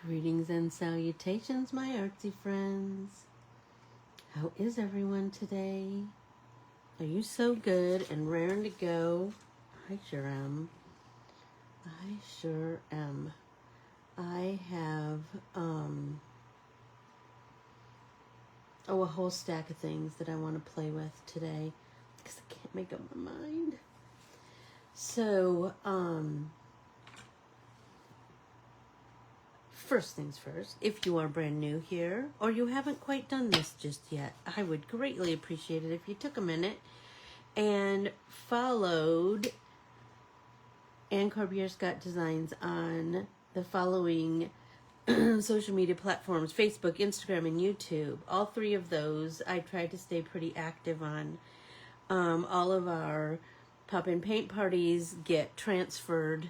Greetings and salutations, my artsy friends. How is everyone today? Are you so good and raring to go? I sure am. I sure am. I have, a whole stack of things that I want to play with today because I can't make up my mind. So, first things first, if you are brand new here or you haven't quite done this just yet, I would greatly appreciate it if you took a minute and followed Ann Corbiere-Scott Designs on the following social media platforms: Facebook, Instagram, and YouTube. All three of those I try to stay pretty active on. All of our pop-in paint parties get transferred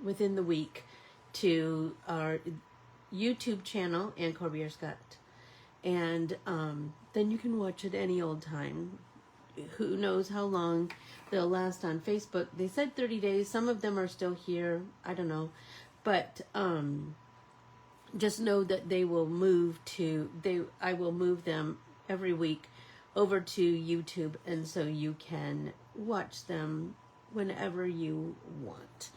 within the week to our YouTube channel, Ann Corbiere-Scott. And then you can watch it any old time. Who knows how long they'll last on Facebook. They said 30 days. Some of them are still here. I don't know. But just know that they will move to, I will move them every week over to YouTube. And so you can watch them whenever you want.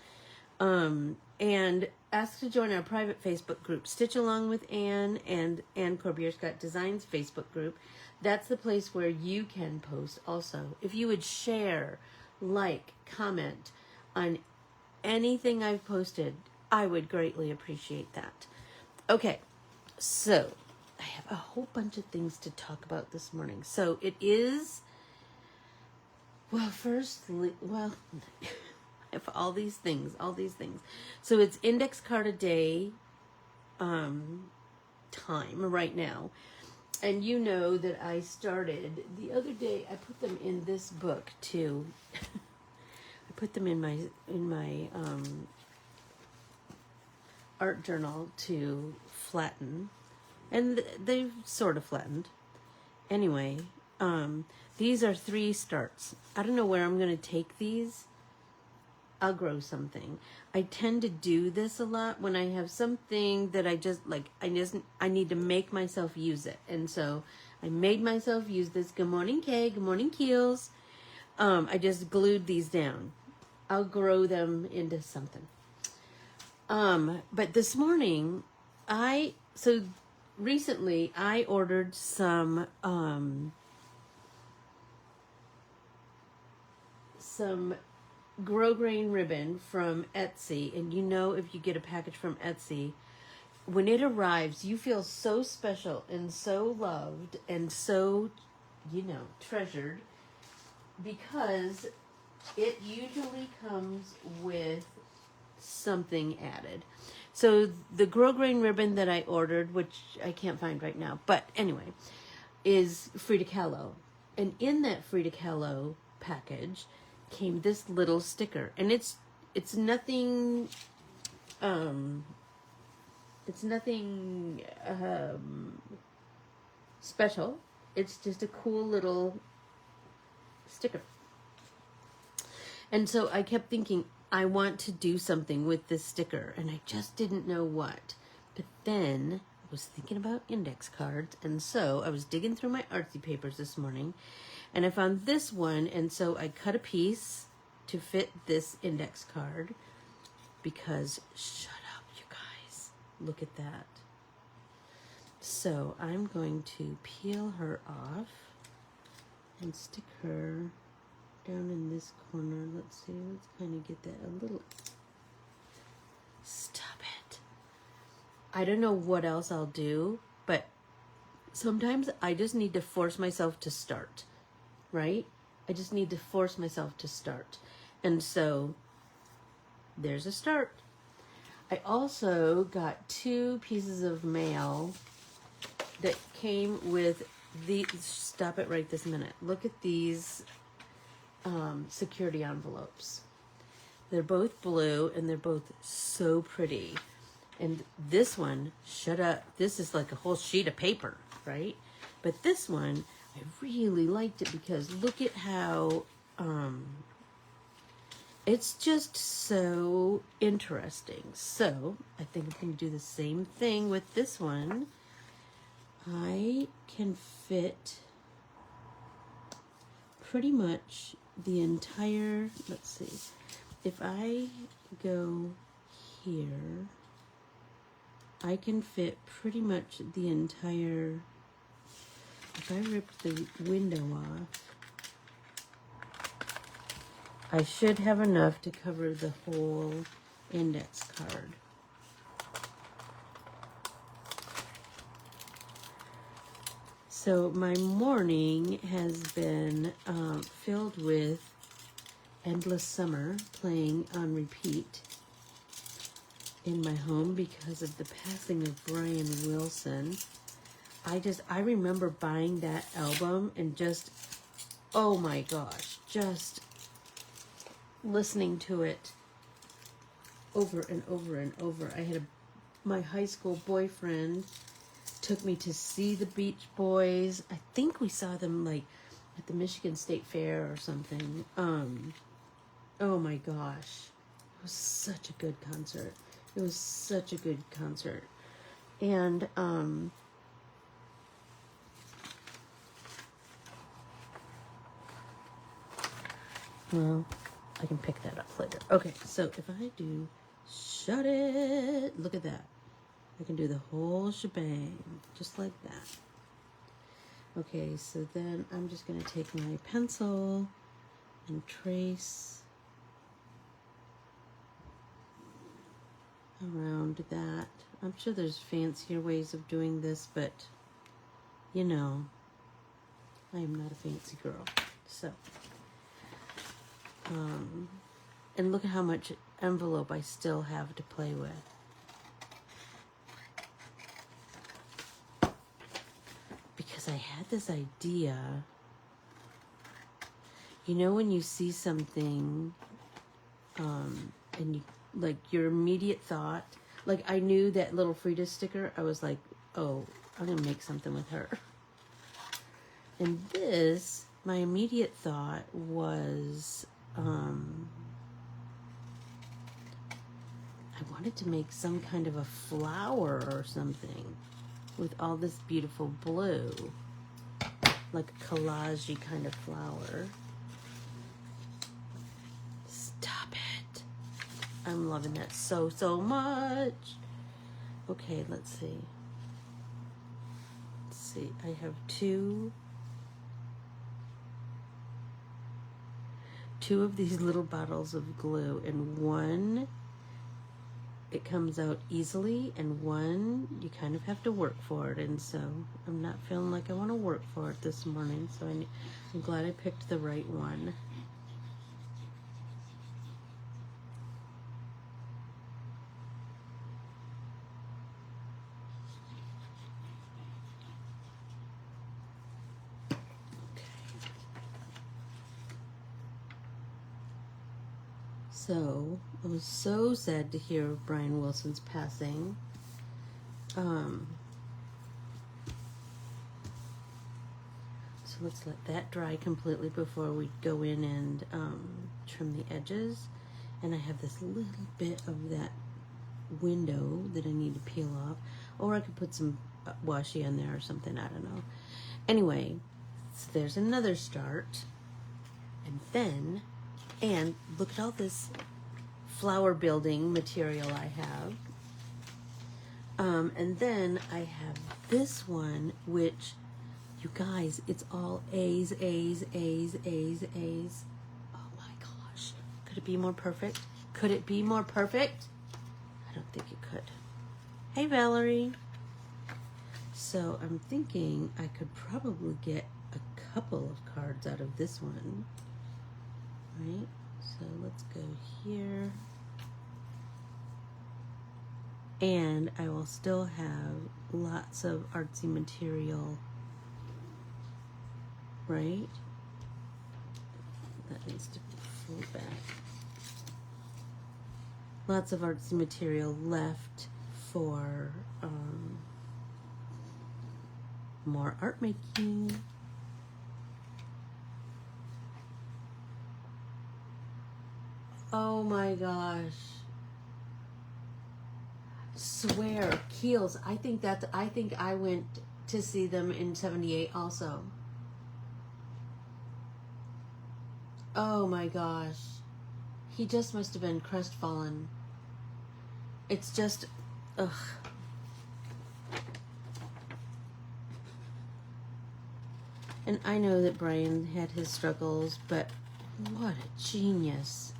And ask to join our private Facebook group, Stitch Along with Ann and Ann Corbiere-Scott Designs Facebook group. That's the place where you can post also. If you would share, like, comment on anything I've posted, I would greatly appreciate that. Okay, so I have a whole bunch of things to talk about this morning. So it is, I have all these things. So it's index card a day time right now. And you know that I started the other day, I put them in this book too. I put them in my art journal to flatten. And they've sort of flattened. Anyway, these are 3 starts. I don't know where I'm going to take these. I'll grow something. I tend to do this a lot when I have something that I need to make myself use it. And so I made myself use this. Good morning, Kay. Good morning, Keels. I just glued these down. I'll grow them into something. But this morning, recently I ordered some grosgrain ribbon from Etsy. And you know, if you get a package from Etsy, when it arrives, you feel so special and so loved and so, treasured, because it usually comes with something added. So the grosgrain ribbon that I ordered, which I can't find right now, but anyway, is Frida Kahlo. And in that Frida Kahlo package came this little sticker, and it's nothing special. It's just a cool little sticker. And so I kept thinking, I want to do something with this sticker, and I just didn't know what. But then I was thinking about index cards, and so I was digging through my artsy papers this morning, and I found this one, and so I cut a piece to fit this index card because, shut up, you guys. Look at that. So I'm going to peel her off and stick her down in this corner. Let's see, let's kind of get that a little. Stop it. I don't know what else I'll do, but sometimes I just need to force myself to start. Right? I just need to force myself to start. And so there's a start. I also got 2 pieces of mail that came with the, stop it right this minute. Look at these security envelopes. They're both blue and they're both so pretty. And this one, shut up, this is like a whole sheet of paper, right? But this one, I really liked it because look at how It's just so interesting. So I think I'm going to do the same thing with this one. I can fit pretty much the entire, let's see, if I go here, I can fit pretty much the entire, if I rip the window off, I should have enough to cover the whole index card. So my morning has been filled with Endless Summer playing on repeat in my home because of the passing of Brian Wilson. I remember buying that album and just, oh my gosh, just listening to it over and over and over. My high school boyfriend took me to see the Beach Boys. I think we saw them like at the Michigan State Fair or something. Oh my gosh. It was such a good concert. It was such a good concert. And well, I can pick that up later. Okay, so if I do shut it, look at that. I can do the whole shebang, just like that. Okay, so then I'm just going to take my pencil and trace around that. I'm sure there's fancier ways of doing this, but you know, I am not a fancy girl. So, and look at how much envelope I still have to play with. Because I had this idea, you know, when you see something, and you, like, your immediate thought, like, I knew that little Frida sticker, I was like, oh, I'm gonna make something with her. And this, my immediate thought was, I wanted to make some kind of a flower or something with all this beautiful blue, like a collage-y kind of flower. Stop it. I'm loving that so much. Okay, let's see. Let's see, I have two of these little bottles of glue, and one, it comes out easily, and one, you kind of have to work for it, and so I'm not feeling like I want to work for it this morning, so I'm glad I picked the right one. So, I was so sad to hear of Brian Wilson's passing. So let's let that dry completely before we go in and trim the edges. And I have this little bit of that window that I need to peel off. Or I could put some washi on there or something, I don't know. Anyway, so there's another start. And then, and look at all this flower building material I have. And then I have this one, which, you guys, it's all A's, A's, A's, A's, A's. Oh my gosh. Could it be more perfect? Could it be more perfect? I don't think it could. Hey, Valerie. So I'm thinking I could probably get a couple of cards out of this one. Right? So let's go here. And I will still have lots of artsy material, right? That needs to be pulled back. Lots of artsy material left for more art making. Oh my gosh. Swear, Keels. I think I went to see them in 78 also. Oh my gosh. He just must have been crestfallen. It's just, ugh. And I know that Brian had his struggles, but what a genius.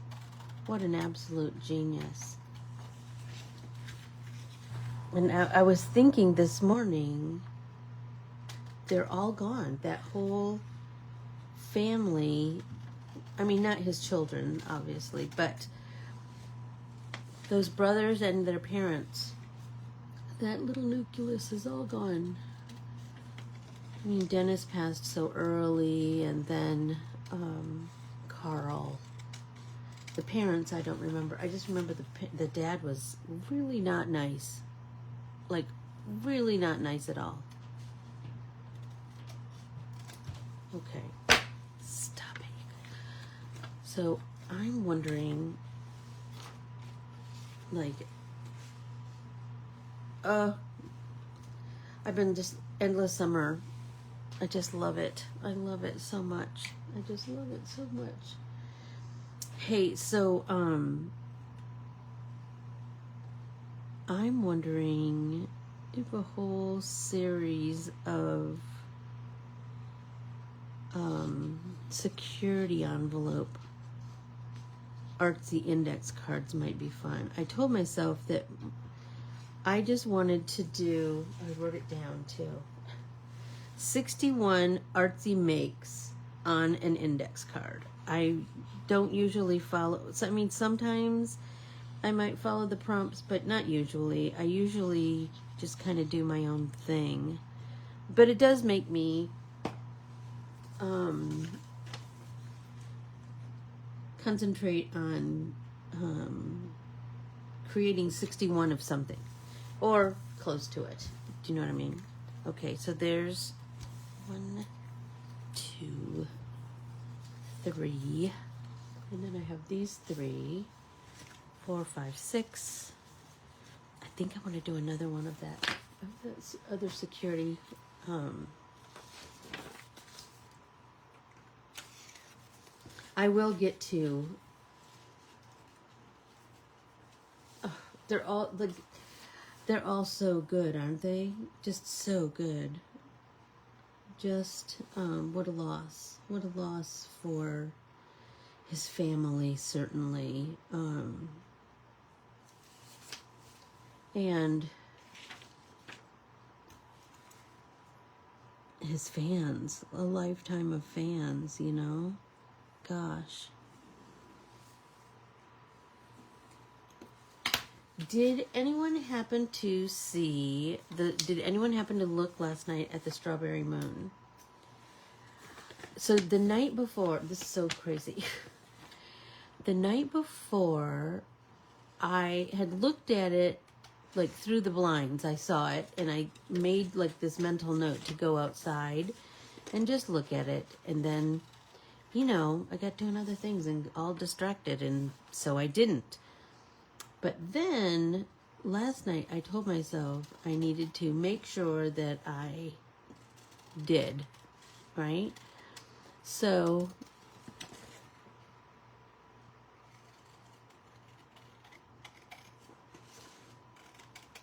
What an absolute genius. And I was thinking this morning, they're all gone. That whole family, I mean, not his children, obviously, but those brothers and their parents, that little nucleus is all gone. I mean, Dennis passed so early, and then Carl. The parents, I don't remember. I just remember the dad was really not nice. Like, really not nice at all. Okay. Stop it. So, I'm wondering, like, I've been just endless summer. I just love it. I love it so much. I just love it so much. Hey, so, I'm wondering if a whole series of security envelope artsy index cards might be fun. I told myself that I just wanted to do, I wrote it down too, 61 artsy makes on an index card. I don't usually follow, I mean, sometimes I might follow the prompts, but not usually. I usually just kind of do my own thing. But it does make me concentrate on creating 61 of something. Or close to it. Do you know what I mean? Okay, so there's 1, 2, 3. And then I have these 3. 4, 5, 6. I think I want to do another one of that. That's other security. I will get to. They're all so good, aren't they? Just so good. Just what a loss. What a loss for his family, certainly. And his fans, a lifetime of fans, you know? Gosh. Did anyone happen to see did anyone happen to look last night at the strawberry moon? So the night before, this is so crazy. The night before, I had looked at it like through the blinds. I saw it and I made like this mental note to go outside and just look at it. And then, you know, I got doing other things and all distracted, and so I didn't. But then last night I told myself I needed to make sure that I did, right? So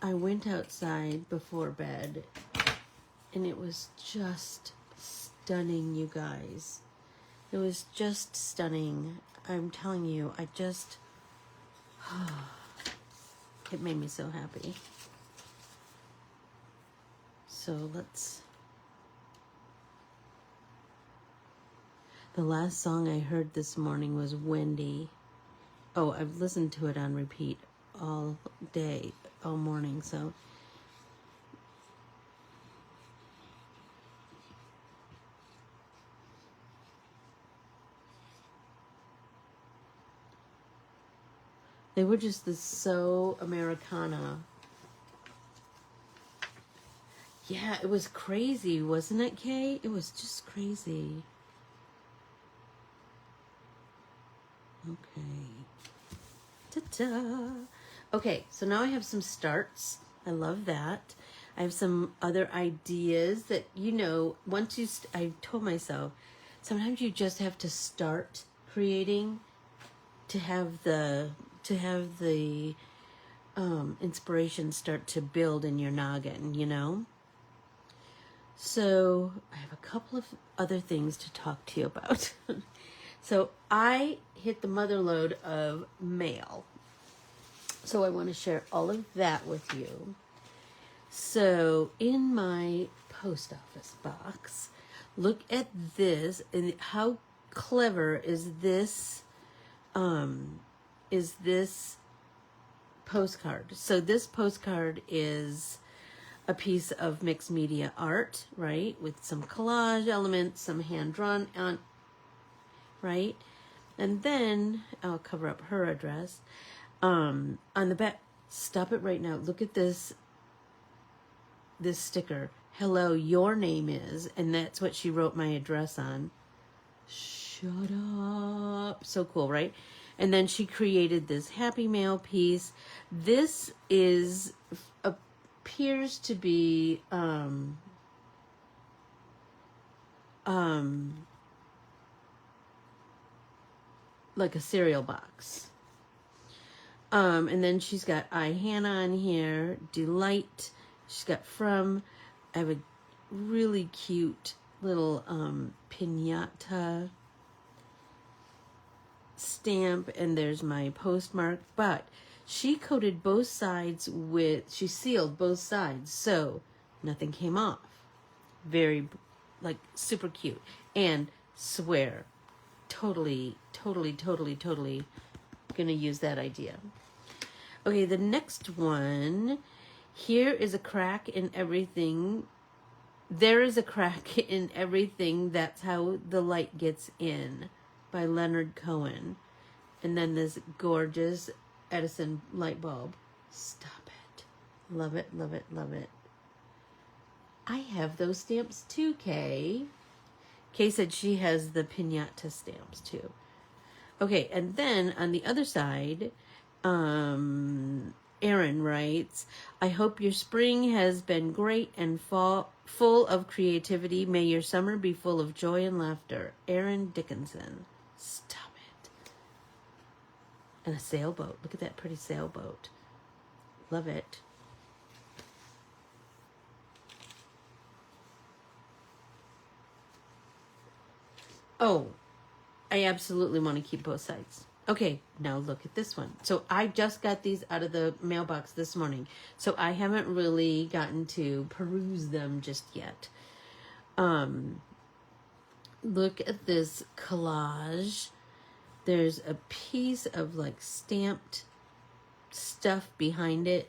I went outside before bed, and it was just stunning, you guys. It was just stunning. I'm telling you, it made me so happy. So the last song I heard this morning was Wendy. Oh, I've listened to it on repeat all day, all morning, so. They were just so Americana. Yeah, it was crazy, wasn't it, Kay? It was just crazy. Okay. Okay, so now I have some starts. I love that. I have some other ideas that, once I told myself, sometimes you just have to start creating to have the inspiration start to build in your noggin. So I have a couple of other things to talk to you about. So I hit the mother load of mail. So I want to share all of that with you. So in my post office box, look at this, and how clever is this postcard. So this postcard is a piece of mixed media art, right? With some collage elements, some hand-drawn on, right? And then I'll cover up her address. On the back, stop it right now. Look at this sticker. Hello, your name is, and that's what she wrote my address on. Shut up. So cool, right? And then she created this Happy Mail piece. This appears to be like a cereal box. And then she's got I, Hannah on here, Delight. She's got from. I have a really cute little piñata stamp, and there's my postmark. But she coated both sides she sealed both sides, so nothing came off. Very, super cute. And swear, totally gonna use that idea. Okay, the next one. Here is a crack in everything. There is a crack in everything. That's how the light gets in, by Leonard Cohen. And then this gorgeous Edison light bulb. Stop it. Love it, love it, love it. I have those stamps too, Kay. Kay said she has the piñata stamps too. Okay, and then on the other side, Erin writes, I hope your spring has been great and full of creativity. May your summer be full of joy and laughter. Erin Dickinson. Stop it. And a sailboat. Look at that pretty sailboat. Love it. Oh, I absolutely want to keep both sides. Okay, now look at this one. So I just got these out of the mailbox this morning, so I haven't really gotten to peruse them just yet. Look at this collage. There's a piece of stamped stuff behind it.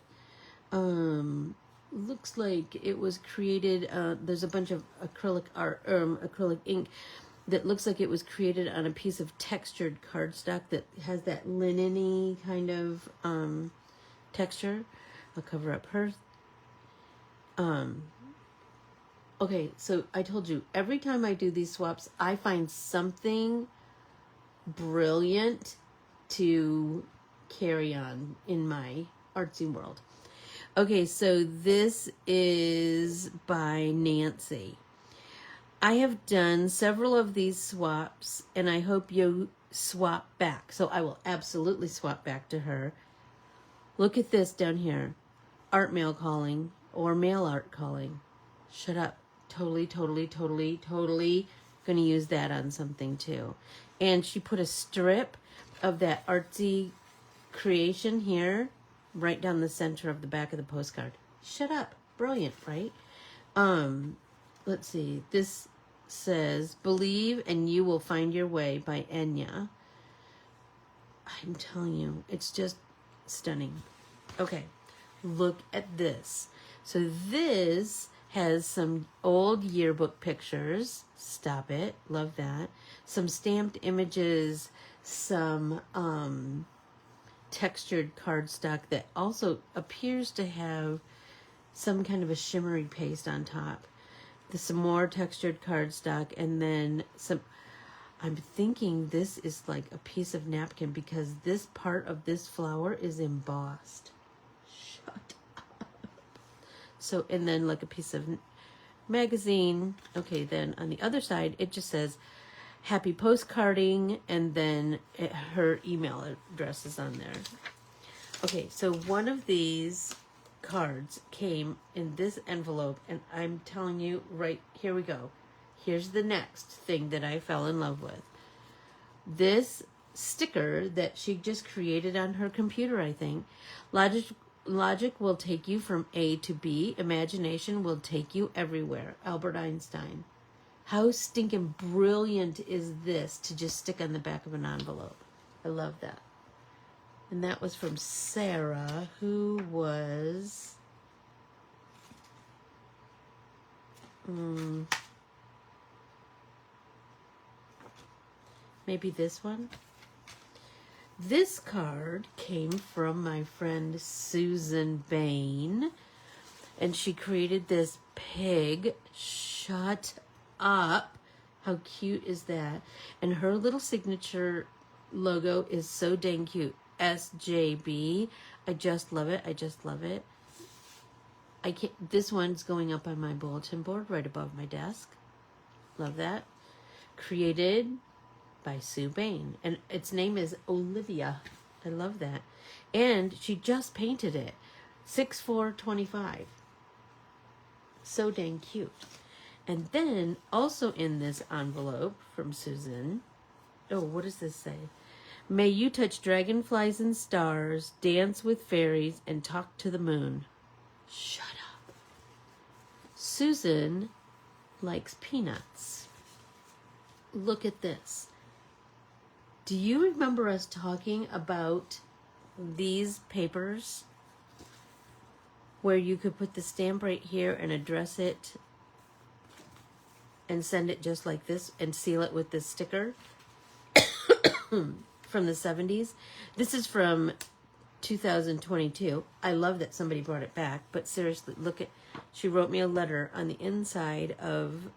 Looks like it was created, there's a bunch of acrylic art, acrylic ink that looks like it was created on a piece of textured cardstock that has that linen-y kind of texture. I'll cover up her. Okay, so I told you, every time I do these swaps, I find something brilliant to carry on in my artsy world. Okay, so this is by Nancy. I have done several of these swaps, and I hope you swap back. So I will absolutely swap back to her. Look at this down here. Art mail calling or mail art calling. Shut up. Totally going to use that on something too. And she put a strip of that artsy creation here right down the center of the back of the postcard. Shut up. Brilliant, right? Let's see. This says, Believe and You Will Find Your Way by Enya. I'm telling you, it's just stunning. Okay, look at this. So this has some old yearbook pictures. Stop it. Love that. Some stamped images, some textured cardstock that also appears to have some kind of a shimmery paste on top. Some more textured cardstock, and then some. I'm thinking this is like a piece of napkin because this part of this flower is embossed. Shut up. So, and then like a piece of magazine. Okay, then on the other side, it just says happy postcarding, and then her email address is on there. Okay, so one of these cards came in this envelope, and I'm telling you, right, here we go. Here's the next thing that I fell in love with. This sticker that she just created on her computer, I think. Logic will take you from A to B. Imagination will take you everywhere. Albert Einstein. How stinking brilliant is this to just stick on the back of an envelope? I love that. And that was from Sarah, who was... maybe this one? This card came from my friend Susan Bain, and she created this pig. Shut up. How cute is that? And her little signature logo is so dang cute. SJB. I just love it. I just love it. I can't. This one's going up on my bulletin board right above my desk. Love that. Created by Sue Bain, and its name is Olivia. I love that. And she just painted it. 6/4/25. So dang cute. And then also in this envelope from Susan, oh, what does this say? May you touch dragonflies and stars, dance with fairies, and talk to the moon. Shut up. Susan likes peanuts. Look at this. Do you remember us talking about these papers where you could put the stamp right here and address it and send it just like this and seal it with this sticker from the 70s? This is from 2022. I love that somebody brought it back, but seriously, look at, she wrote me a letter on the inside of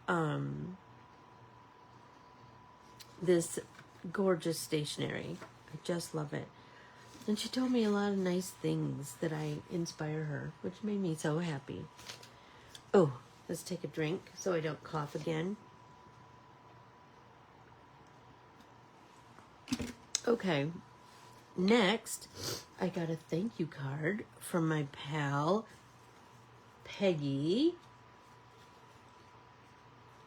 this gorgeous stationery. I just love it. And she told me a lot of nice things that I inspire her, which made me so happy. Oh, let's take a drink so I don't cough again. Okay, next, I got a thank you card from my pal, Peggy.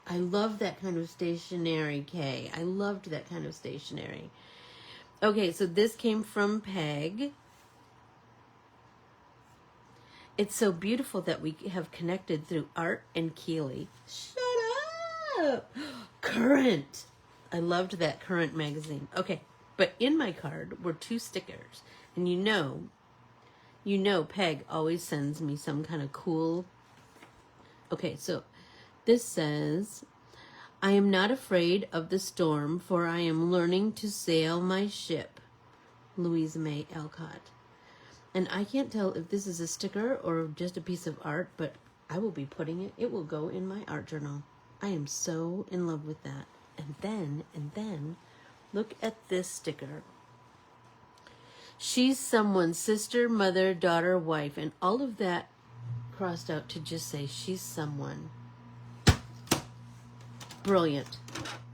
I love that kind of stationery, Kay. I loved that kind of stationery. Okay, so this came from Peg. It's so beautiful that we have connected through Art and Keeley. Shut up! Current. I loved that Current magazine. Okay, but in my card were 2 stickers. And you know Peg always sends me some kind of cool... Okay, so this says, I am not afraid of the storm, for I am learning to sail my ship. Louisa May Alcott. And I can't tell if this is a sticker or just a piece of art, but I will be putting it. It will go in my art journal. I am so in love with that. And then, look at this sticker. She's someone's sister, mother, daughter, wife, and all of that crossed out to just say she's someone. Brilliant.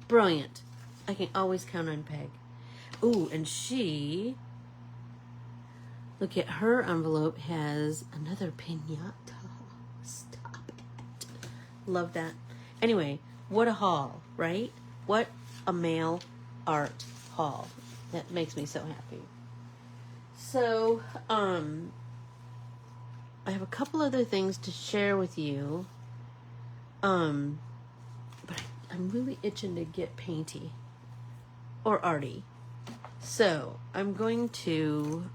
Brilliant. I can always count on Peg. Ooh, and she... Look at her envelope has another piñata. Stop it. Love that. Anyway, what a haul, right? What a mail art haul. That makes me so happy. So, I have a couple other things to share with you. But I'm really itching to get painty or arty. So, I'm going to,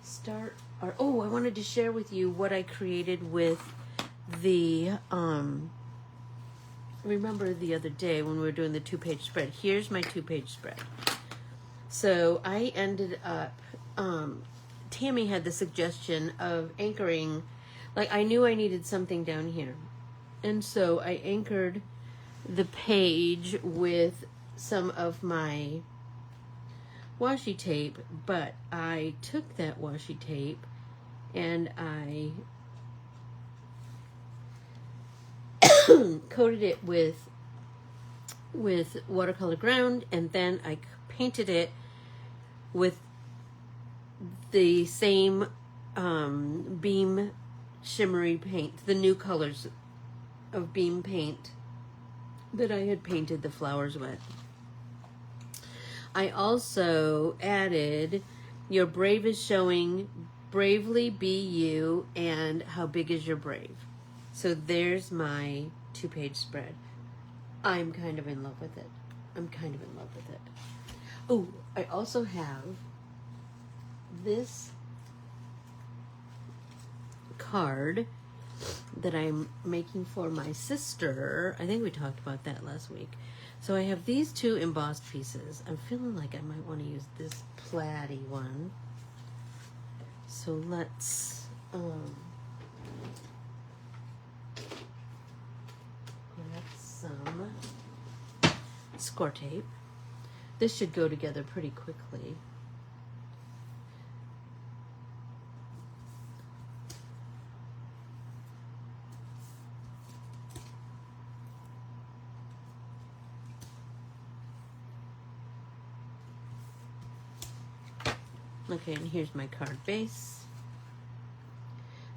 start, I wanted to share with you what I created with the, remember the other day when we were doing the 2-page spread. Here's my 2-page spread. So I ended up, Tammy had the suggestion of anchoring, like I knew I needed something down here. And so I anchored the page with some of my washi tape, but I took that washi tape and I coated it with watercolor ground, and then I painted it with the same Beam shimmery paint, the new colors of Beam paint that I had painted the flowers with. I also added Your Brave is Showing, Bravely Be You, and How Big Is Your Brave. So there's my 2-page spread. I'm kind of in love with it. Oh, I also have this card that I'm making for my sister. I think we talked about that last week. So I have these 2 embossed pieces. I'm feeling like I might want to use this plaid-y one. So let's grab some score tape. This should go together pretty quickly. Okay, and here's my card base.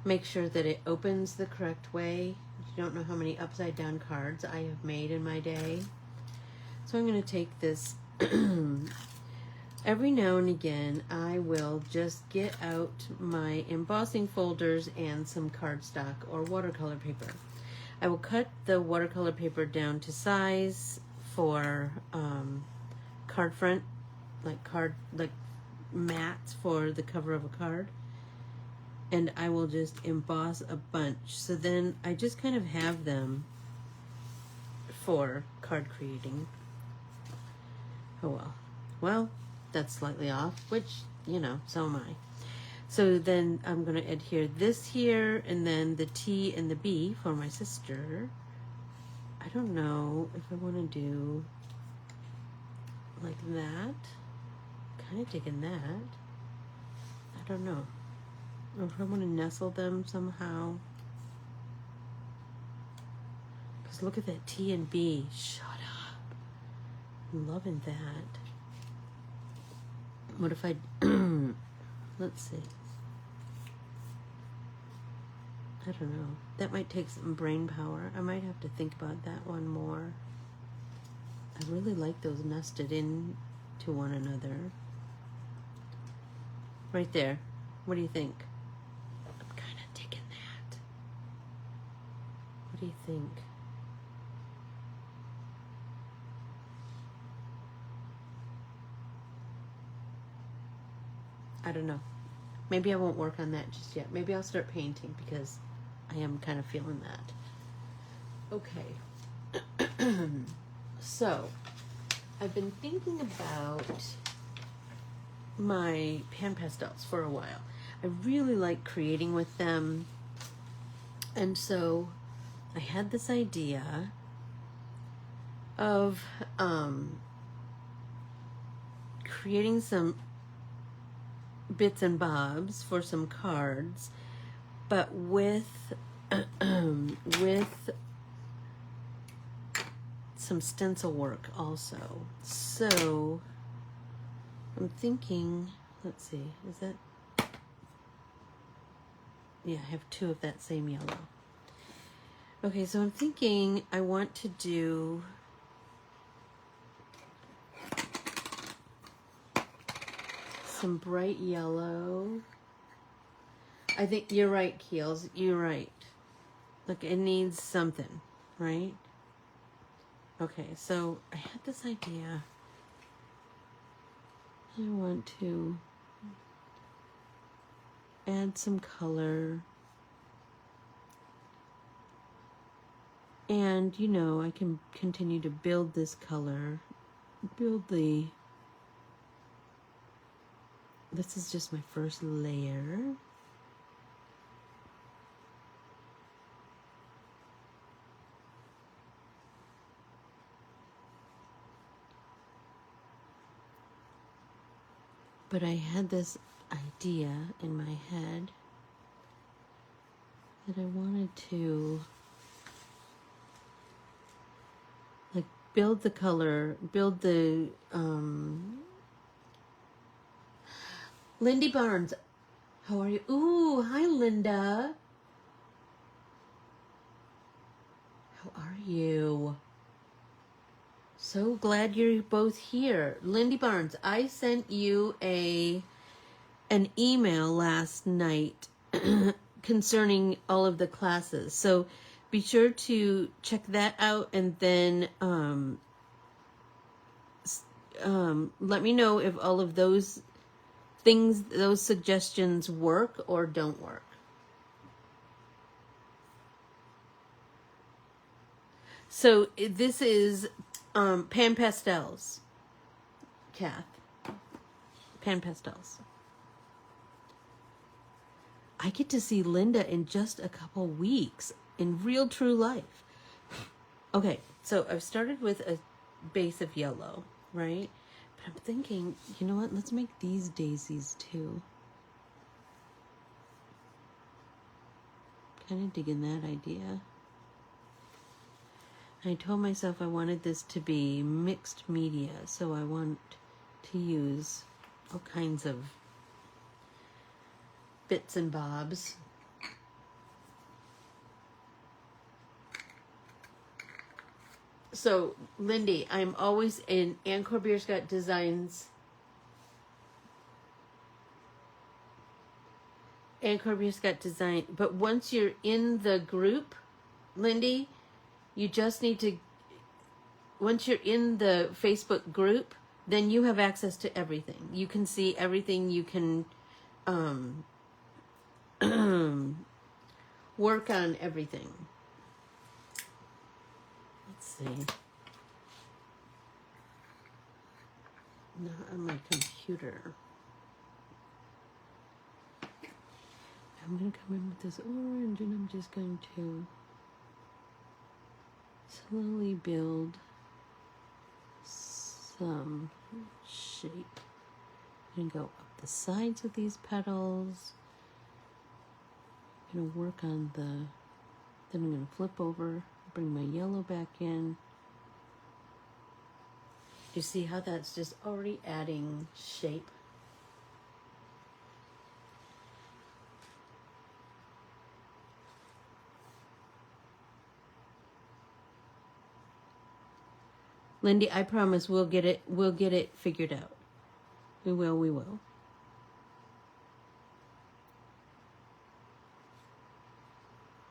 Make sure that it opens the correct way. You don't know how many upside down cards I have made in my day. So I'm going to take this every now and again. I will just get out my embossing folders and some cardstock or watercolor paper. I will cut the watercolor paper down to size for card front, like mats for the cover of a card, and I will just emboss a bunch. So then I just kind of have them for card creating. Oh well, that's slightly off, which, you know, so am I. So then I'm going to adhere this here, and then the T and the B for my sister. I don't know if I want to do like that. Kind of digging that. I don't know. Or if I want to nestle them somehow. Because look at that T and B. Shut up. I'm loving that. What if I... Let's see. I don't know. That might take some brain power. I might have to think about that one more. I really like those nested into one another. Right there. What do you think? I'm kind of digging that. What do you think? I don't know. Maybe I won't work on that just yet. Maybe I'll start painting because I am kind of feeling that. Okay. So, I've been thinking about my pan pastels for a while. I really like creating with them. And so I had this idea of creating some bits and bobs for some cards, but with with some stencil work also. So I'm thinking, let's see, is that, yeah, I have 2 of that same yellow. Okay, so I'm thinking I want to do some bright yellow. I think you're right, Keels. You're right. Look, it needs something, right? Okay, so I had this idea. I want to add some color. And, you know, I can continue to build this color. This is just my first layer. But I had this idea in my head that I wanted to like build the color, build the Lindy Barnes. How are you? Ooh, hi Linda. How are you? So glad you're both here. Lindy Barnes, I sent you an email last night concerning all of the classes. So be sure to check that out, and then let me know if all of those things, those suggestions work or don't work. So this is Pan Pastels, Kath. Pan Pastels. I get to see Linda in just a couple weeks in real true life. Okay, so I've started with a base of yellow, right? But I'm thinking, you know what? Let's make these daisies too. Kind of digging that idea. I told myself I wanted this to be mixed media, so I want to use all kinds of bits and bobs. So, Lindy, I'm always in Ann Corbiere-Scott Designs. Ann Corbiere-Scott Design. But once you're in the group, Lindy, you just need to, once you're in the Facebook group, then you have access to everything. You can see everything. You can work on everything. Let's see. Not on my computer. I'm going to come in with this orange, and I'm just going to slowly build some shape. I'm going to go up the sides of these petals. I'm going to work on the, then I'm going to flip over, bring my yellow back in. You see how that's just already adding shape? Lindy, I promise we'll get it figured out. We will.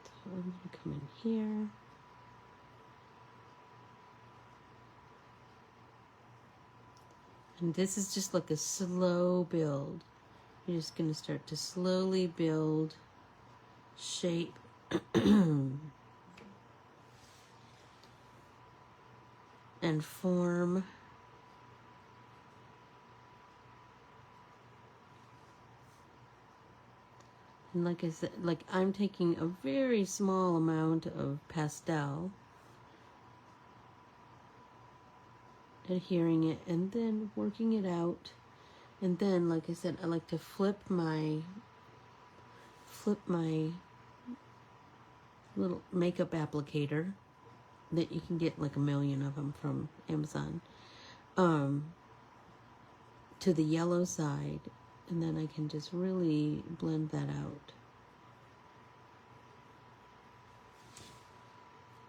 So I'm going to come in here. And this is just like a slow build. You're just going to start to slowly build shape. And form. And like I said, like I'm taking a very small amount of pastel, adhering it, and then working it out. And then, like I said, I like to flip my little makeup applicator that you can get like 1 million of them from Amazon, to the yellow side, and then I can just really blend that out.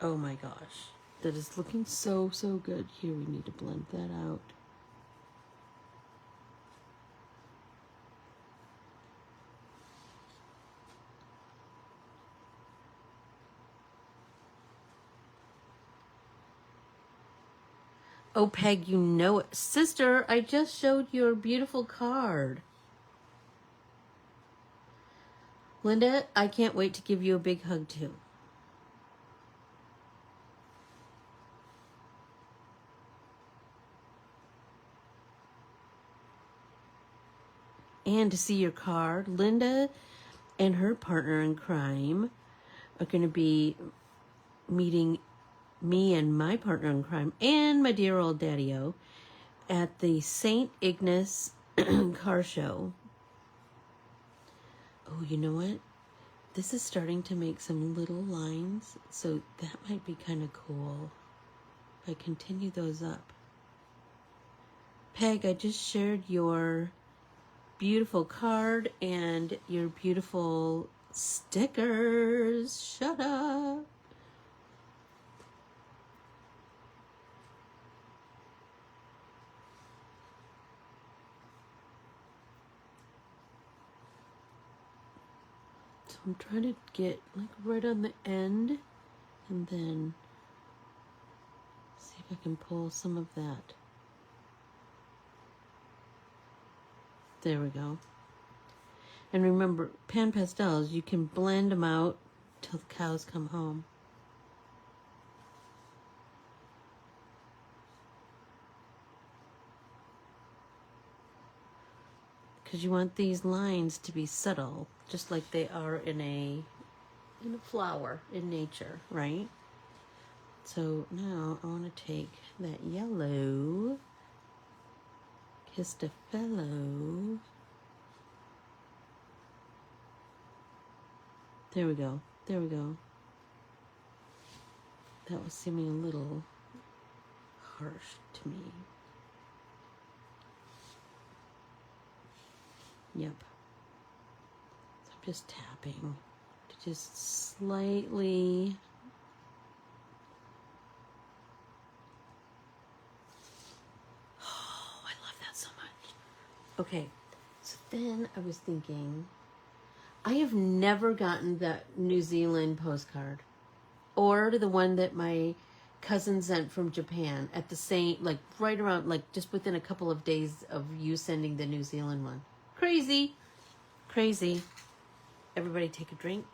Oh my gosh, that is looking so good. Here, we need to blend that out. Oh, Peg, you know it. Sister, I just showed your beautiful card. Linda, I can't wait to give you a big hug, too. And to see your card. Linda and her partner in crime are going to be meeting me and my partner in crime and my dear old daddy-o at the St. Ignace car show. Oh, you know what? This is starting to make some little lines, so that might be kind of cool. If I continue those up. Peg, I just shared your beautiful card and your beautiful stickers. Shut up. So I'm trying to get like right on the end and then see if I can pull some of that. There we go. And remember, pan pastels, you can blend them out till the cows come home. Because you want these lines to be subtle, just like they are in a flower in nature, right? So now I want to take that yellow, kissed a fellow. There we go. There we go. That was seeming a little harsh to me. Yep. So I'm just tapping to just slightly. Oh, I love that so much. Okay, so then I was thinking, I have never gotten that New Zealand postcard or the one that my cousin sent from Japan at the same, like right around, like just within a couple of days of you sending the New Zealand one. Crazy. Crazy. Everybody take a drink.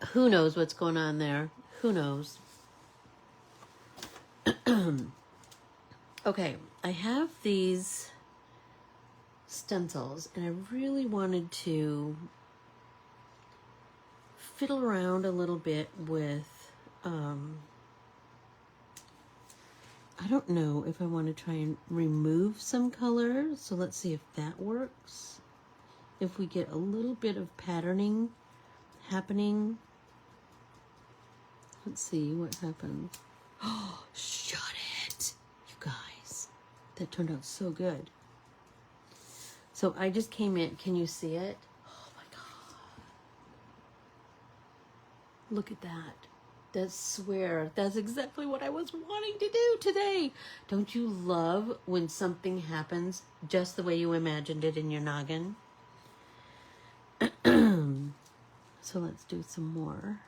Who knows what's going on there? Who knows? Okay, I have these stencils and I really wanted to fiddle around a little bit with I don't know if I want to try and remove some color, so let's see if that works. If we get a little bit of patterning happening, let's see what happens. Oh, shut it, you guys. That turned out so good. So I just came in, can you see it? Oh my God. Look at that. That's swear, that's exactly what I was wanting to do today. Don't you love when something happens just the way you imagined it in your noggin? So let's do some more.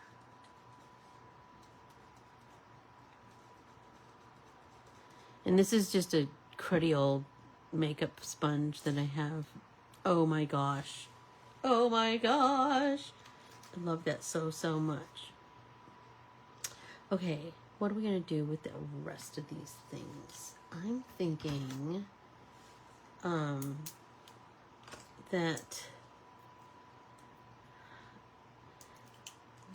And this is just a cruddy old makeup sponge that I have. Oh my gosh. Oh my gosh. I love that so, so much. Okay, what are we going to do with the rest of these things? I'm thinking that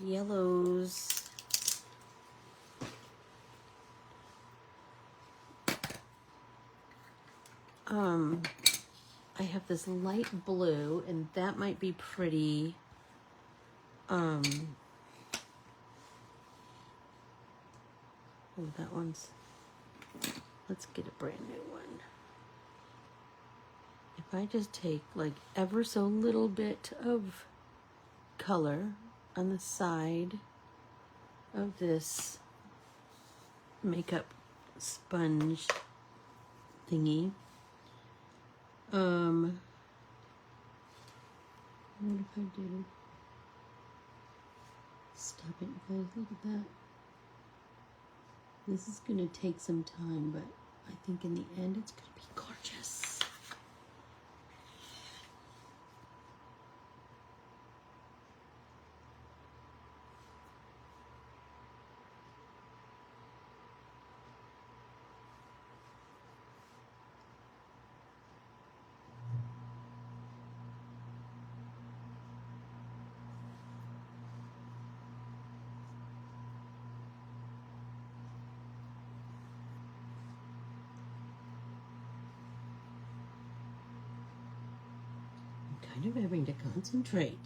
yellows, I have this light blue and that might be pretty, oh, that one's, let's get a brand new one. If I just take like ever so little bit of color on the side of this makeup sponge thingy, what if I do, stop it guys, look at that. This is going to take some time, but I think in the end it's going to be gorgeous. kind of having to concentrate.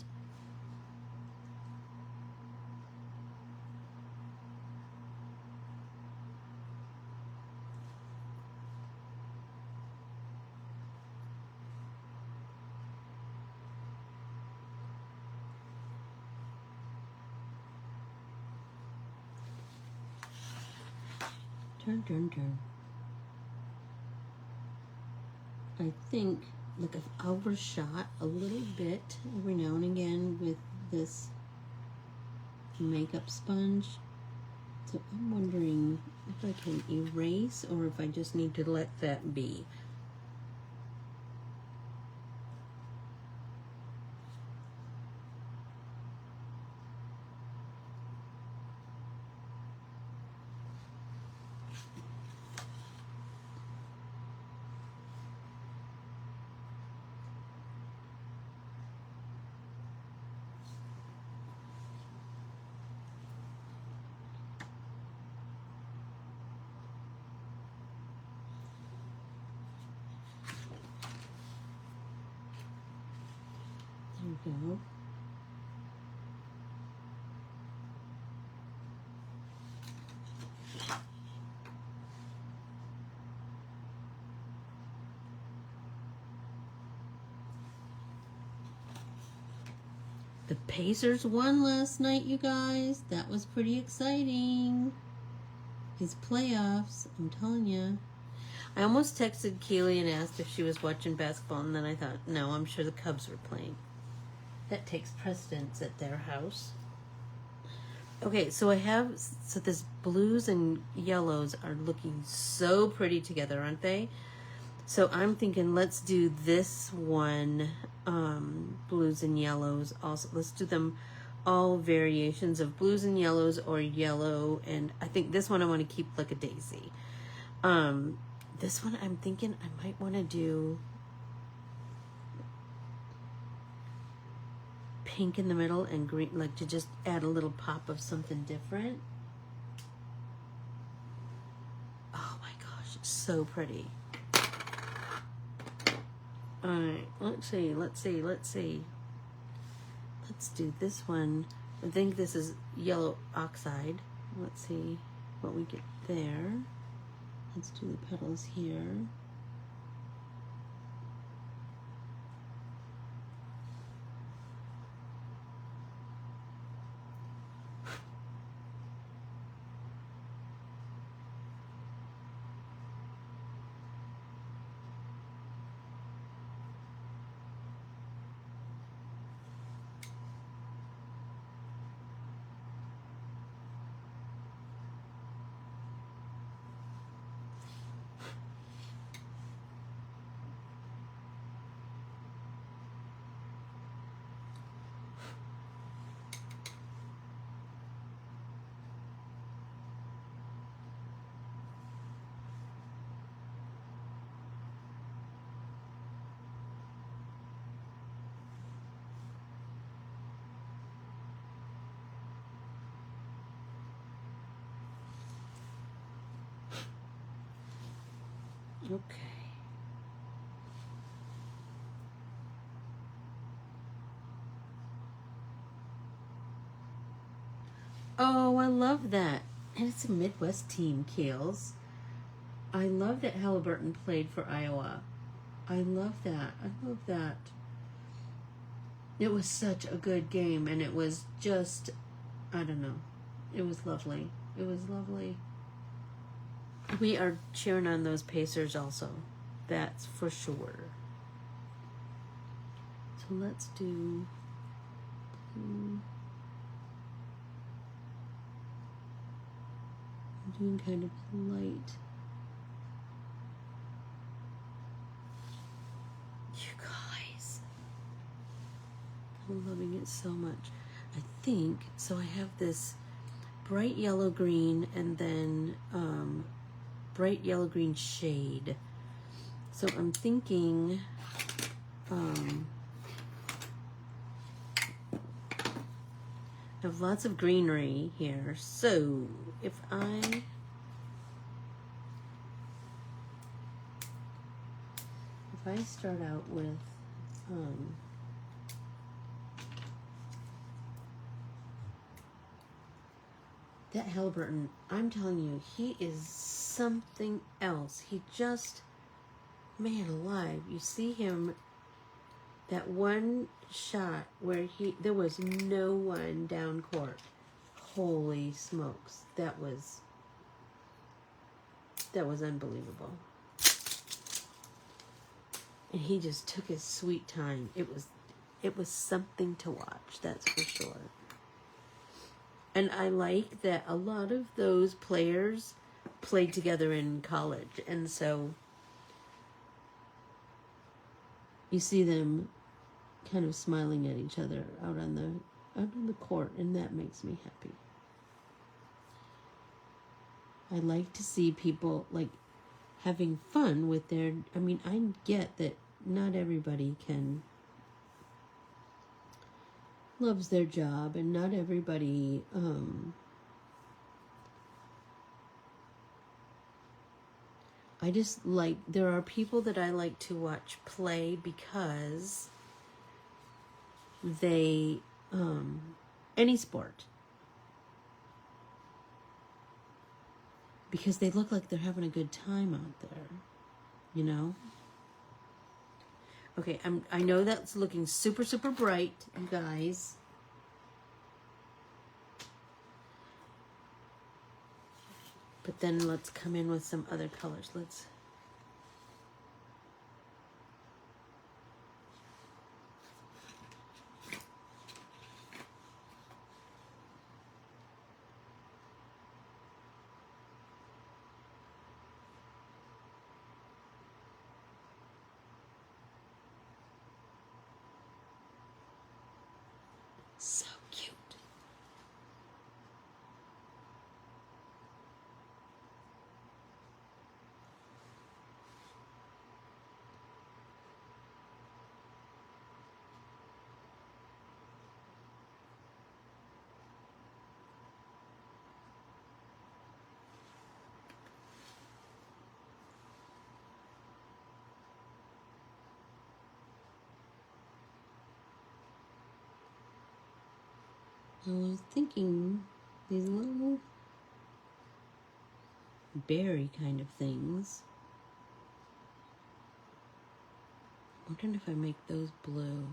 Turn, turn, turn. I think, look, I've overshot a little bit every now and again with this makeup sponge. So I'm wondering if I can erase or if I just need to let that be. There we go. The Pacers won last night, you guys. That was pretty exciting. These playoffs, I'm telling you. I almost texted Keely and asked if she was watching basketball, and then I thought, no, I'm sure the Cubs were playing. That takes precedence at their house. Okay, so this blues and yellows are looking so pretty together, aren't they? So I'm thinking let's do this one, blues and yellows also. Let's do them all variations of blues and yellows or yellow, and I think this one I want to keep like a daisy. This one I'm thinking I might want to do pink in the middle and green, like to just add a little pop of something different. Oh my gosh, it's so pretty. All right, let's see. Let's do this one. I think this is yellow oxide. Let's see what we get there. Let's do the petals here. Okay. Oh, I love that. And it's a Midwest team, Keels. I love that Halliburton played for Iowa. I love that. I love that. It was such a good game, and it was just, I don't know. It was lovely. It was lovely. We are cheering on those Pacers also. That's for sure. So let's do... I'm doing kind of light. You guys. I'm loving it so much. I think, so I have this bright yellow green and then bright yellow green shade. So I'm thinking I have lots of greenery here. So if I start out with That Halliburton, I'm telling you, he is something else. He just, man alive. You see him, that one shot where there was no one down court. Holy smokes. That was unbelievable. And he just took his sweet time. It was something to watch, that's for sure. And I like that a lot of those players played together in college. And so you see them kind of smiling at each other out on the court, and that makes me happy. I like to see people like having fun with their, I mean, I get that not everybody loves their job, and not everybody I just like, there are people that I like to watch play because they any sport, because they look like they're having a good time out there, you know. Okay, I know that's looking super, super bright, you guys. But then let's come in with some other colors. Let's... So cute. I was thinking these little berry kind of things. I'm wondering if I make those blue.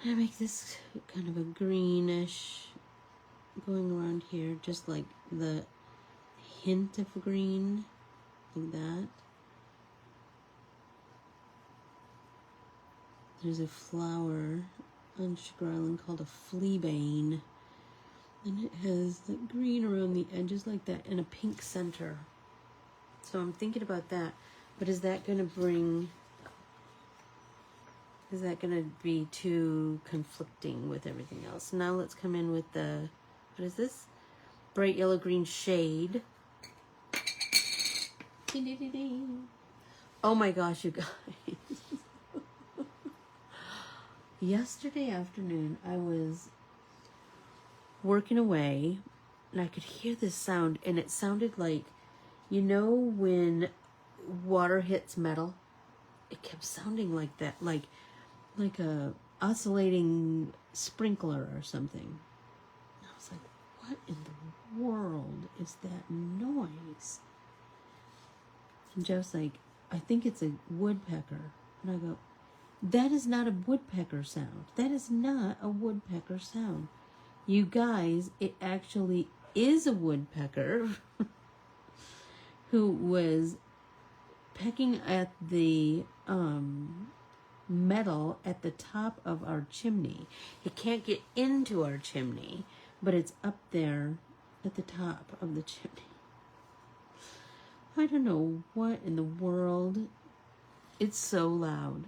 I make this kind of a greenish going around here, just like the hint of green, like that. There's a flower on Sugar Island called a fleabane, and it has the green around the edges like that and a pink center. So I'm thinking about that, but is that going to be too conflicting with everything else? Now let's come in with the, what is this? Bright yellow green shade. Oh my gosh, you guys. Yesterday afternoon, I was working away, and I could hear this sound, and it sounded like, you know, when water hits metal? It kept sounding like that, like a oscillating sprinkler or something. And I was like, what in the world is that noise? And Jeff's like, I think it's a woodpecker. And I go, that is not a woodpecker sound. That is not a woodpecker sound. You guys, it actually is a woodpecker who was pecking at the metal at the top of our chimney. It can't get into our chimney, but it's up there at the top of the chimney. I don't know what in the world. It's so loud.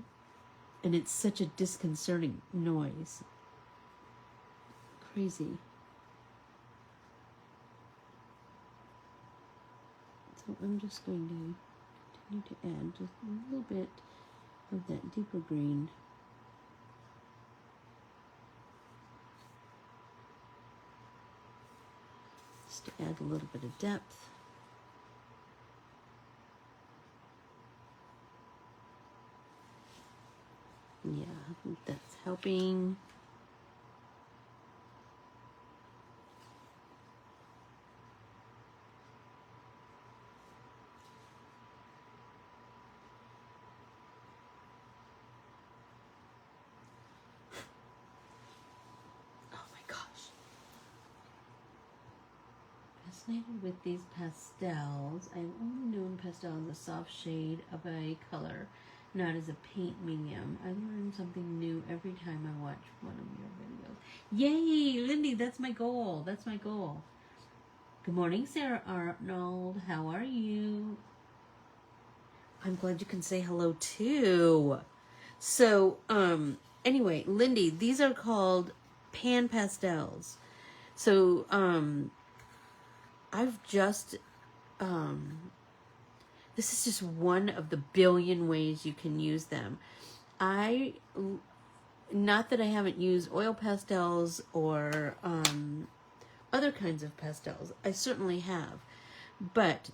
And it's such a disconcerting noise. Crazy. So I'm just going to continue to add just a little bit of that deeper green. Just to add a little bit of depth. Yeah, I think that's helping. fascinated with these pastels. I've only known pastel as a soft shade of a color, not as a paint medium. I learn something new every time I watch one of your videos. Yay, Lindy, that's my goal. That's my goal. Good morning, Sarah Arnold. How are you? I'm glad you can say hello too. So, anyway, Lindy, these are called pan pastels. So, I've just, this is just one of the billion ways you can use them. Not that I haven't used oil pastels or, other kinds of pastels. I certainly have. But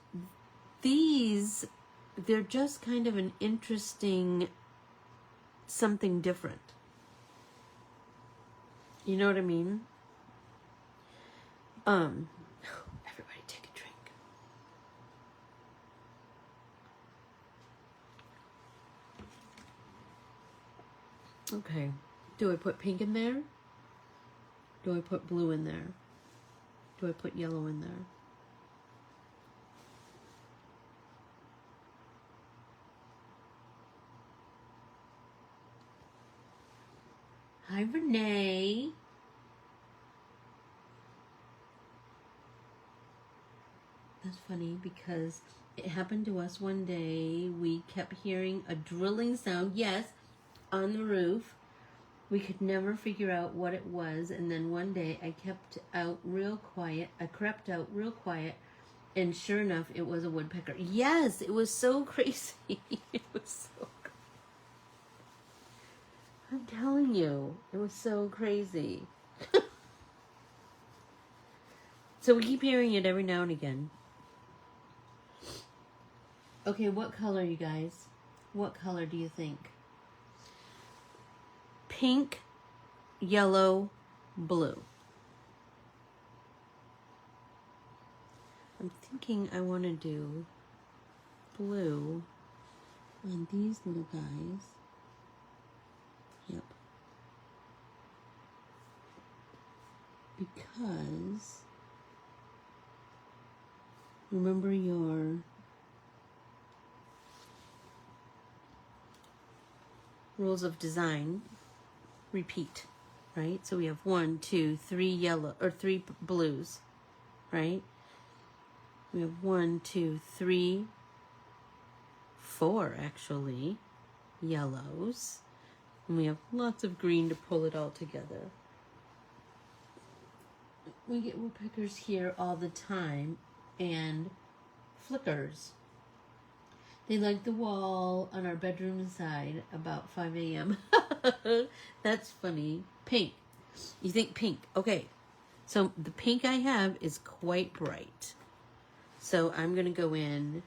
these, they're just kind of an interesting something different. You know what I mean? Everybody take a drink. Okay. Do I put pink in there? Do I put blue in there? Do I put yellow in there? Hi, Renee. That's funny because it happened to us one day. We kept hearing a drilling sound, yes, on the roof. We could never figure out what it was. And then one day I crept out real quiet, and sure enough, it was a woodpecker. Yes, it was so crazy. It was so crazy. I'm telling you, it was so crazy. So we keep hearing it every now and again. Okay, what color, you guys? What color do you think? Pink, yellow, blue. I'm thinking I want to do blue on these little guys. Yep. Because remember your rules of design repeat, right? So we have 1, 2, 3 yellow or 3 blues, right? We have 1, 2, 3, 4 actually yellows, and we have lots of green to pull it all together. We get woodpeckers here all the time, and flickers. They like the wall on our bedroom side about 5 a.m. That's funny. Pink. You think pink. Okay. So the pink I have is quite bright. So I'm going to go in.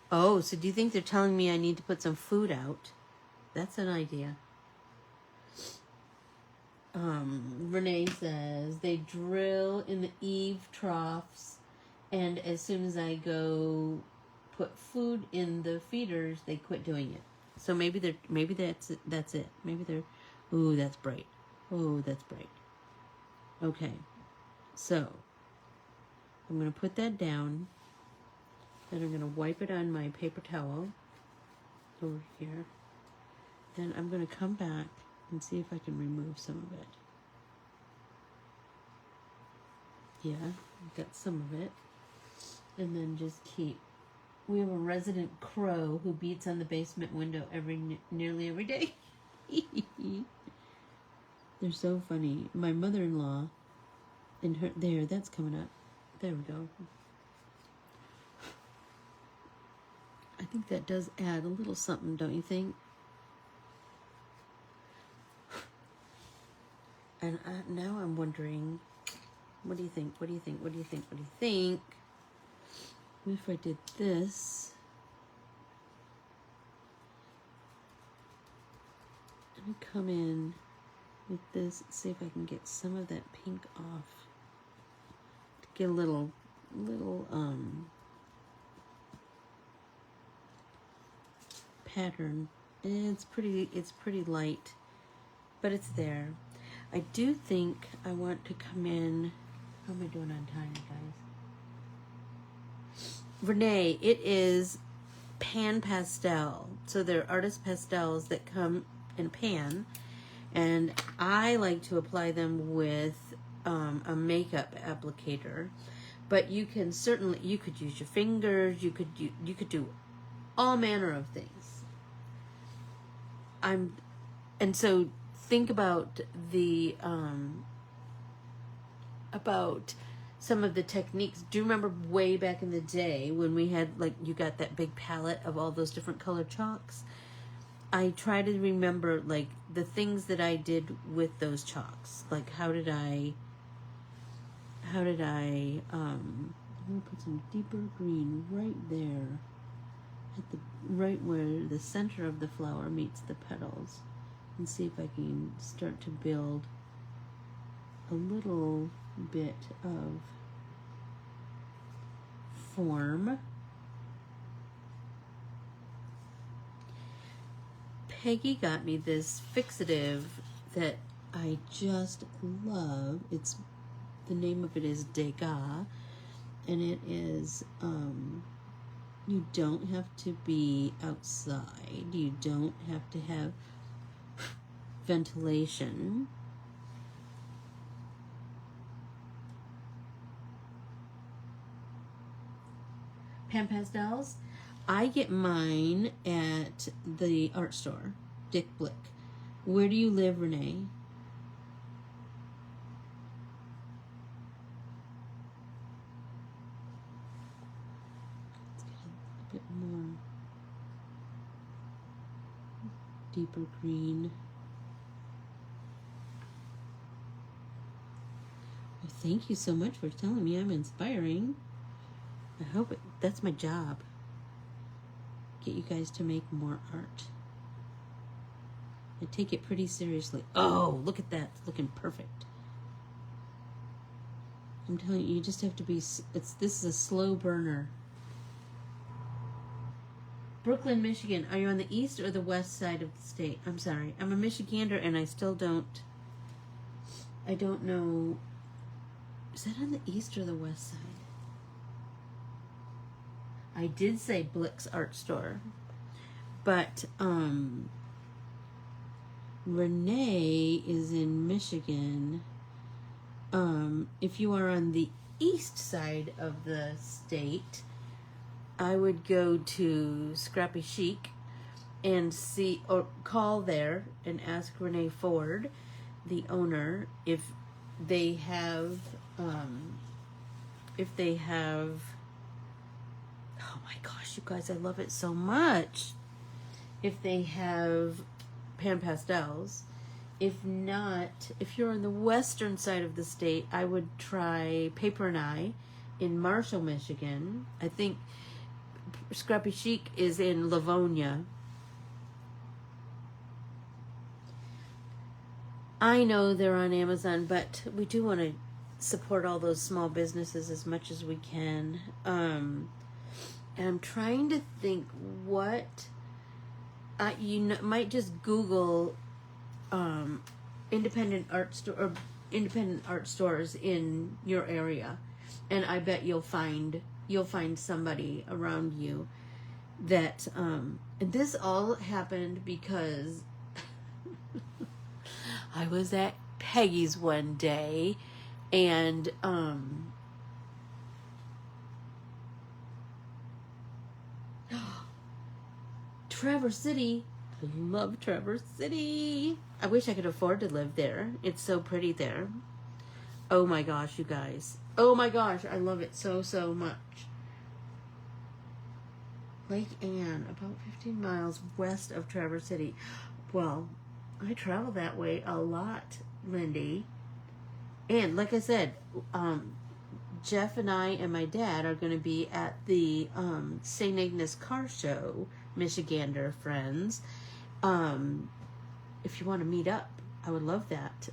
Oh, so do you think they're telling me I need to put some food out? That's an idea. Renee says they drill in the eave troughs, and as soon as I go put food in the feeders, they quit doing it. So maybe that's it. Maybe they're, ooh, that's bright. Ooh, that's bright. Okay, so I'm gonna put that down. Then I'm gonna wipe it on my paper towel over here. Then I'm gonna come back and see if I can remove some of it. Yeah, I've got some of it. And then just keep. We have a resident crow who beats on the basement window nearly every day. They're so funny. My mother-in-law and her, that's coming up. There we go. I think that does add a little something, don't you think? And now I'm wondering, what do you think? What do you think? What do you think? What do you think? If I did this, let me come in with this and see if I can get some of that pink off. To get a little pattern. It's pretty light. but it's there. I do think I want to come in. How am I doing on time, guys? Renee, it is pan pastel. So they're artist pastels that come in a pan, and I like to apply them with a makeup applicator. But you can certainly, you could use your fingers. You could do all manner of things. And so think about about some of the techniques. Do you remember way back in the day when we had, like, you got that big palette of all those different colored chalks? I try to remember, like, the things that I did with those chalks. Like, how did I I'm gonna put some deeper green right there at the right where the center of the flower meets the petals, and see if I can start to build a little bit of form. Peggy got me this fixative that I just love. The name of it is Degas, and it is you don't have to be outside. You don't have to have ventilation. Pan Pastels, I get mine at the art store, Dick Blick. Where do you live, Renee? Let's get a bit more deeper green. Well, thank you so much for telling me I'm inspiring. I hope that's my job. Get you guys to make more art. I take it pretty seriously. Oh, look at that. It's looking perfect. I'm telling you, you just have to be, this is a slow burner. Brooklyn, Michigan. Are you on the east or the west side of the state? I'm sorry. I'm a Michigander and I still don't know. Is that on the east or the west side? I did say Blick's art store, but Renee is in Michigan. If you are on the east side of the state, I would go to Scrappy Chic and see, or call there and ask Renee Ford, the owner, if they have, oh my gosh, you guys, I love it so much. If they have pan pastels. If not, if you're on the western side of the state, I would try Paper and I in Marshall, Michigan. I think Scrappy Chic is in Livonia. I know they're on Amazon, but we do want to support all those small businesses as much as we can. And I'm trying to think what might just Google independent art stores in your area, and I bet you'll find somebody around you that and this all happened because I was at Peggy's one day, and Traverse City. I love Traverse City. I wish I could afford to live there. It's so pretty there. Oh my gosh, you guys. Oh my gosh, I love it so, so much. Lake Anne, about 15 miles west of Traverse City. Well, I travel that way a lot, Lindy. And like I said, Jeff and I and my dad are going to be at the St. Agnes Car Show, Michigander friends. If you want to meet up, I would love that.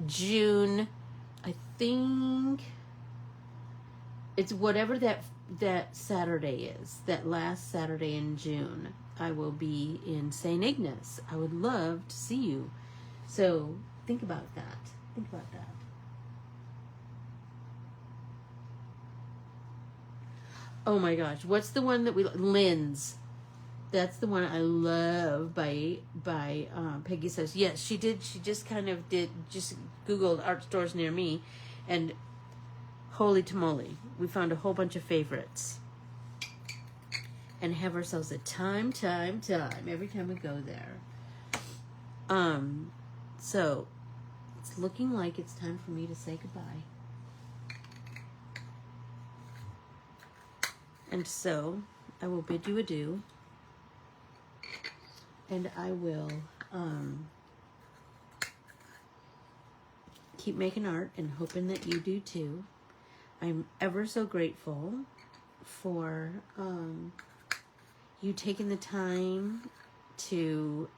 June, I think it's whatever that Saturday is, that last Saturday in June. I will be in St. Ignace. I would love to see you. So think about that. Think about that. Oh my gosh, what's the one that Lynn's? That's the one I love by Peggy Says. Yes, she did. She just just Googled art stores near me, and holy tamale, we found a whole bunch of favorites. And have ourselves a time every time we go there. So it's looking like it's time for me to say goodbye. And so I will bid you adieu. And I will keep making art and hoping that you do too. I'm ever so grateful for you taking the time to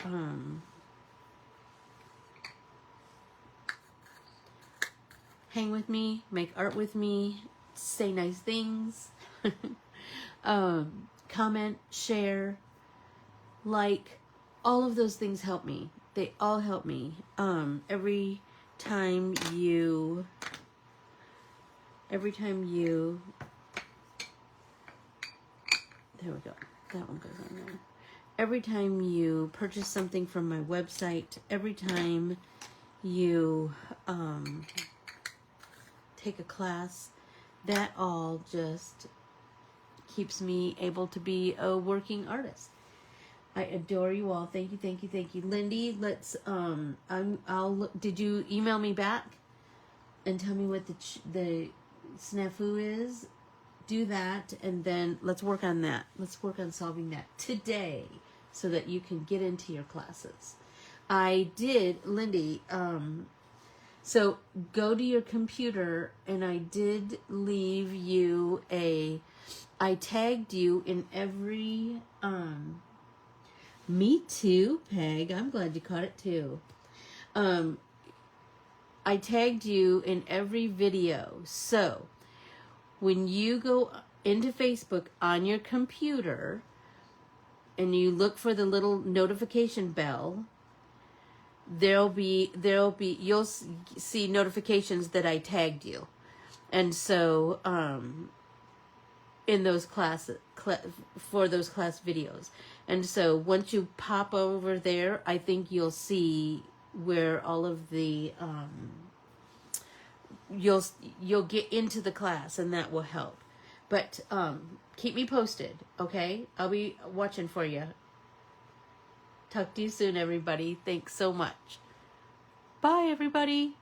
hang with me, make art with me, say nice things, comment, share, like. All of those things help me. They all help me. Every time you, there we go. That one goes on there. Every time you purchase something from my website, every time you take a class, that all just keeps me able to be a working artist. I adore you all. Thank you, thank you, thank you. Lindy, let's, did you email me back and tell me what the snafu is? Do that, and then let's work on that. Let's work on solving that today so that you can get into your classes. I did, Lindy, so go to your computer, and I did leave you I tagged you in every, me too, Peg. I'm glad you caught it too. I tagged you in every video. So when you go into Facebook on your computer and you look for the little notification bell, you'll see notifications that I tagged you. And so in those for those class videos. And so once you pop over there, I think you'll see where all of the you'll get into the class, and that will help. But keep me posted, okay? I'll be watching for you. Talk to you soon, everybody. Thanks so much. Bye, everybody.